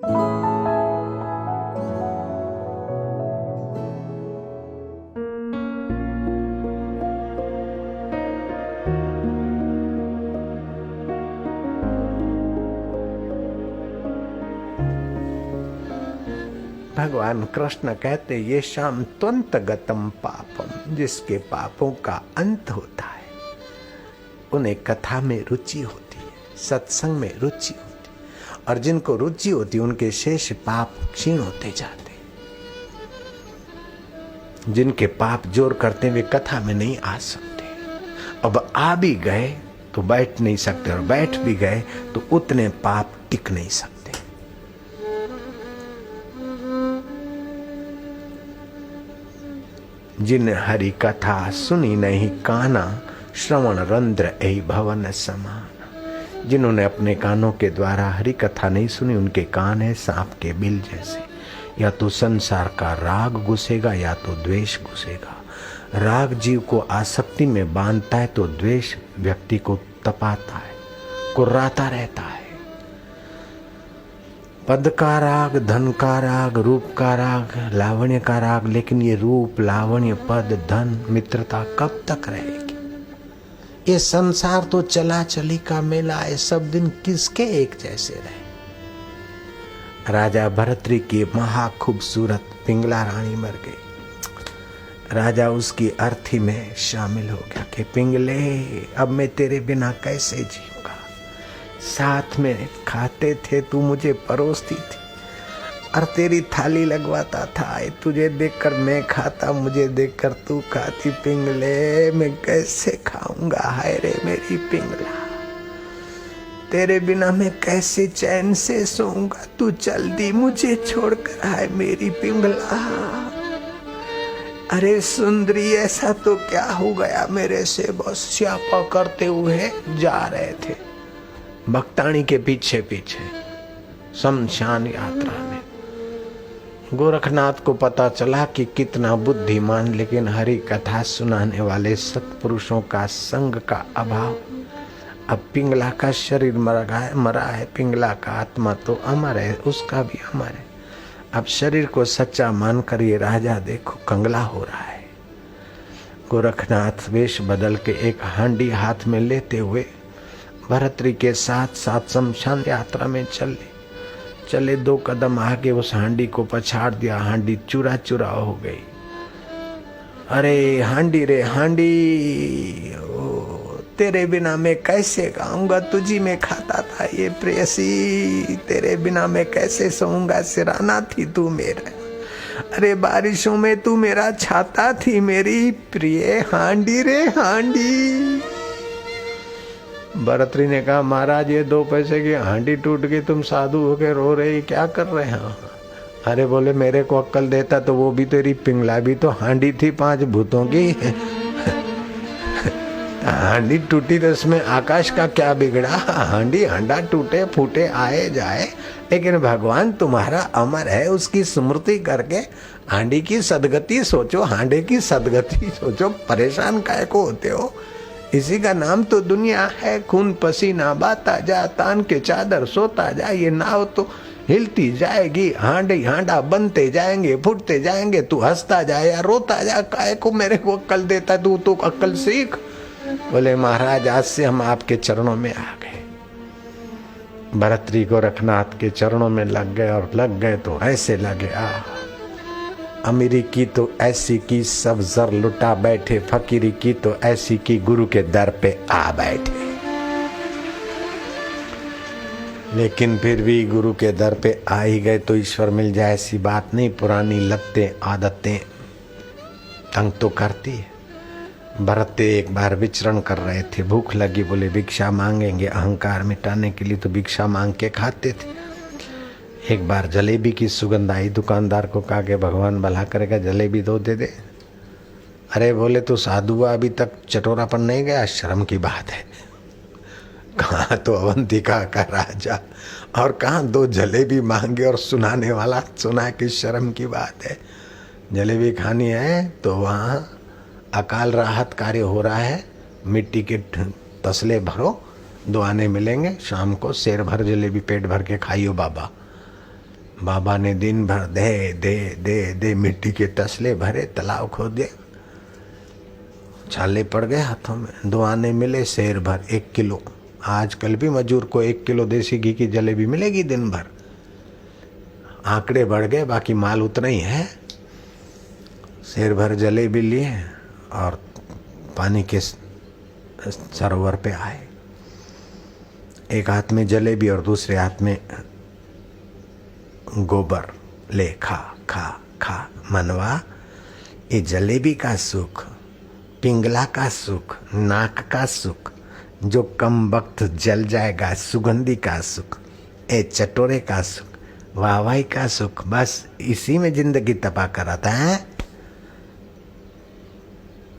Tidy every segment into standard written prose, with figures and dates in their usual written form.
भगवान कृष्ण कहते ये शाम त्वंत गतम पापम, जिसके पापों का अंत होता है उन्हें कथा में रुचि होती है, सत्संग में रुचि होती है, और जिनको रुचि होती है उनके शेष पाप क्षीण होते जाते। जिनके पाप जोर करते वे कथा में नहीं आ सकते, अब आ भी गए तो बैठ नहीं सकते, और बैठ भी गए तो उतने पाप टिक नहीं सकते। जिन हरि कथा सुनी नहीं काना, श्रवण रंध्र ऐ भवन समान। जिन्होंने अपने कानों के द्वारा हरि कथा नहीं सुनी उनके कान है सांप के बिल जैसे। या तो संसार का राग घुसेगा या तो द्वेष घुसेगा। राग जीव को आसक्ति में बांधता है तो द्वेष व्यक्ति को तपाता है, कुर्राता रहता है। पद का राग, धन का राग, रूप का राग, लावण्य का राग, लेकिन ये रूप, लावण्य, पद, धन, मित्रता कब तक रहेगी? ये संसार तो चला चली का मेला है, सब दिन किसके एक जैसे रहे। राजा भरतरी की महा खूबसूरत पिंगला रानी मर गई। राजा उसकी अर्थी में शामिल हो गया कि पिंगले अब मैं तेरे बिना कैसे जीऊंगा। साथ में खाते थे, तू मुझे परोसती थी और तेरी थाली लगवाता था। तुझे देखकर मैं खाता, मुझे देखकर तू खाती। पिंगले मैं कैसे खाऊंगा, हाय रे मेरी पिंगला। तेरे बिना मैं कैसे चैन से सोऊंगा। तू चल दी मुझे छोड़कर, हाय मेरी पिंगला। अरे सुंदरी ऐसा तो क्या हो गया मेरे से, बस स्यापा करते हुए जा रहे थे भक्ताणी के पीछे पीछे शमशान यात्रा में। गोरखनाथ को पता चला कि कितना बुद्धिमान, लेकिन हरि कथा सुनाने वाले सत्पुरुषों का संग का अभाव। अब पिंगला का शरीर मरा है, पिंगला का आत्मा तो अमर है, उसका भी अमर है। अब शरीर को सच्चा मानकर ये राजा देखो कंगला हो रहा है। गोरखनाथ वेश बदल के एक हांडी हाथ में लेते हुए भरतरी के साथ साथ शमशान यात्रा में चले 2 कदम आगे उस हांडी को पछाड़ दिया। हांडी चूरा चूरा हो गई। अरे हांडी रे हांडी, तेरे बिना मैं कैसे गाऊंगा, तुझी में खाता था ये प्रेयसी। तेरे बिना मैं कैसे सोऊंगा, सिराना थी तू मेरा। अरे बारिशों में तू मेरा छाता थी मेरी प्रिय हांडी रे हांडी। भरतरी ने कहा महाराज ये 2 पैसे की हांडी टूट गई, तुम साधु होके रो रहे, क्या कर रहे हैं? अरे बोले मेरे को अक्ल देता तो वो भी तेरी पिंगला भी तो हांडी थी 5 भूतों की। हांडी टूटी तो इसमें आकाश का क्या बिगड़ा। हांडी हांडा टूटे फूटे आए जाए, लेकिन भगवान तुम्हारा अमर है, उसकी स्मृति करके हांडी की सदगति सोचो, हांडे की सदगति सोचो। परेशान काहे को होते हो? इसी का नाम तो दुनिया है। खून पसीना बाता जा, तान के चादर सोता जा। ये नाव तो हिलती जाएगी, हांडी हांडा बनते जाएंगे, फूटते जाएंगे। तू हंसता जा या रोता जा, काहे को मेरे को अक्ल देता? तू तो अक्ल सीख। बोले महाराज आज से हम आपके चरणों में आ गए। भरतरी गोरखनाथ के चरणों में लग गए, और लग गए तो ऐसे लगे अमीरी की तो ऐसी की सब जर लुटा बैठे, फकीरी की तो ऐसी की गुरु के दर पे आ बैठे। लेकिन फिर भी गुरु के दर पे आ ही गए तो ईश्वर मिल जाए ऐसी बात नहीं। पुरानी लतें आदतें तंग तो करती है। भरते एक बार विचरण कर रहे थे, भूख लगी, बोले भिक्षा मांगेंगे। अहंकार मिटाने के लिए तो भिक्षा मांग के खाते थे। एक बार जलेबी की सुगंध आई, दुकानदार को कहा कि भगवान भला करेगा जलेबी दो दे दे। अरे बोले तो साधु अभी तक चटोरापन नहीं गया, शर्म की बात है। कहाँ तो अवंतिका का राजा और कहाँ 2 जलेबी मांगे और सुनाने वाला सुना कि शर्म की बात है। जलेबी खानी है तो वहाँ अकाल राहत कार्य हो रहा है, मिट्टी के तसले भरो, 2 आने मिलेंगे, शाम को शेर भर जलेबी पेट भर के खाइयो बाबा। बाबा ने दिन भर दे दे दे दे मिट्टी के तसले भरे, तालाब खोदे, छाले पड़ गए हाथों में, 2 आने मिले शेर भर 1 किलो। आजकल भी मजूर को 1 किलो देसी घी की जलेबी मिलेगी दिन भर। आंकड़े बढ़ गए, बाकी माल उतना ही है। शेर भर जलेबी लिए और पानी के सरोवर पे आए। एक हाथ में जलेबी और दूसरे हाथ में गोबर। ले खा खा खा मनवा, ये जलेबी का सुख, पिंगला का सुख, नाक का सुख, जो कम वक्त जल जाएगा, सुगंधी का सुख, ए चटोरे का सुख, वाहवाही का सुख, बस इसी में जिंदगी तपा कराता है।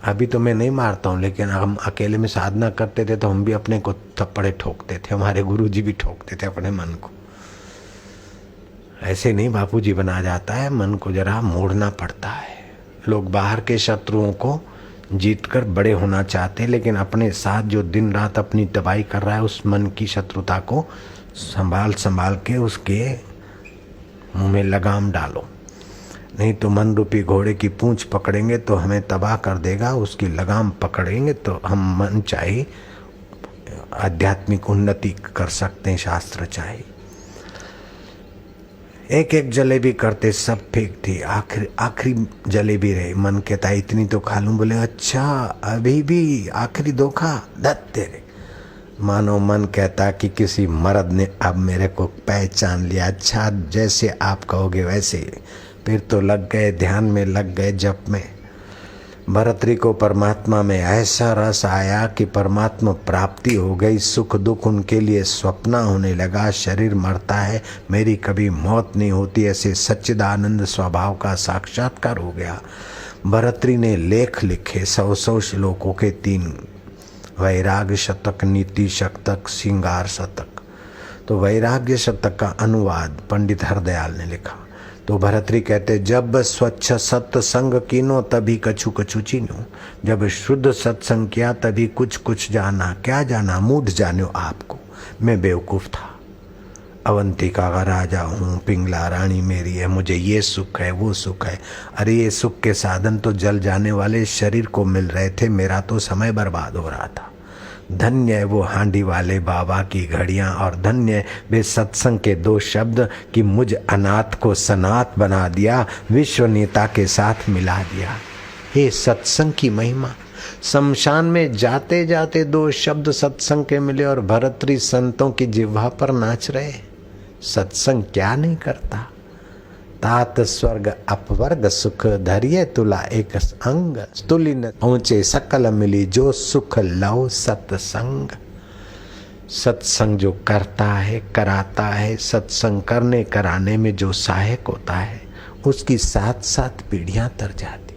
अभी तो मैं नहीं मारता हूँ, लेकिन हम अकेले में साधना करते थे तो हम भी अपने को थप्पड़े ठोकते थे, हमारे गुरुजी भी ठोकते थे अपने मन को। ऐसे नहीं बापूजी बना जाता है, मन को जरा मोड़ना पड़ता है। लोग बाहर के शत्रुओं को जीतकर बड़े होना चाहते हैं, लेकिन अपने साथ जो दिन रात अपनी तबाही कर रहा है उस मन की शत्रुता को संभाल संभाल के उसके मुंह में लगाम डालो, नहीं तो मन रूपी घोड़े की पूंछ पकड़ेंगे तो हमें तबाह कर देगा, उसकी लगाम पकड़ेंगे तो हम मन चाहे आध्यात्मिक उन्नति कर सकते हैं, शास्त्र चाहिए। एक एक जलेबी करते सब फेंक थी, आखिरी जलेबी रही। मन कहता इतनी तो खा लूं, बोले अच्छा अभी भी आखिरी 2 खा, दत्त तेरे। मानो मन कहता कि किसी मर्द ने अब मेरे को पहचान लिया, अच्छा जैसे आप कहोगे वैसे। फिर तो लग गए ध्यान में, लग गए जप में। भरतरी को परमात्मा में ऐसा रस आया कि परमात्मा प्राप्ति हो गई। सुख दुख उनके लिए स्वप्न होने लगा। शरीर मरता है, मेरी कभी मौत नहीं होती, ऐसे सच्चिदानंद स्वभाव का साक्षात्कार हो गया। भरतरी ने लेख लिखे 100 श्लोकों के 3, वैराग्य शतक, नीति शतक, श्रृंगार शतक। तो वैराग्य शतक का अनुवाद पंडित हरदयाल ने लिखा। तो भरतरी कहते जब स्वच्छ सत्संग कीनो तभी कछु कछु चीनो। जब शुद्ध सत्संग किया तभी कुछ कुछ जाना। क्या जाना? मूढ़ जानो आपको। मैं बेवकूफ़ था, अवंतिका का राजा हूँ, पिंगला रानी मेरी है, मुझे ये सुख है वो सुख है। अरे ये सुख के साधन तो जल जाने वाले शरीर को मिल रहे थे, मेरा तो समय बर्बाद हो रहा था। धन्य है वो हांडी वाले बाबा की घड़ियां, और धन्य वे सत्संग के 2 शब्द कि मुझ अनाथ को सनाथ बना दिया, विश्व नेता के साथ मिला दिया। हे सत्संग की महिमा। शमशान में जाते जाते 2 शब्द सत्संग के मिले और भरतरी संतों की जिह्वा पर नाच रहे। सत्संग क्या नहीं करता। तात स्वर्ग अपवर्ग सुख, धरिये तुला एक अंग, तुली न पहुंचे सकल मिली, जो सुख लो सत्संग। सत्संग जो करता है, कराता है, सत्संग करने कराने में जो सहायक होता है, उसकी 7 पीढ़ियां तर जाती।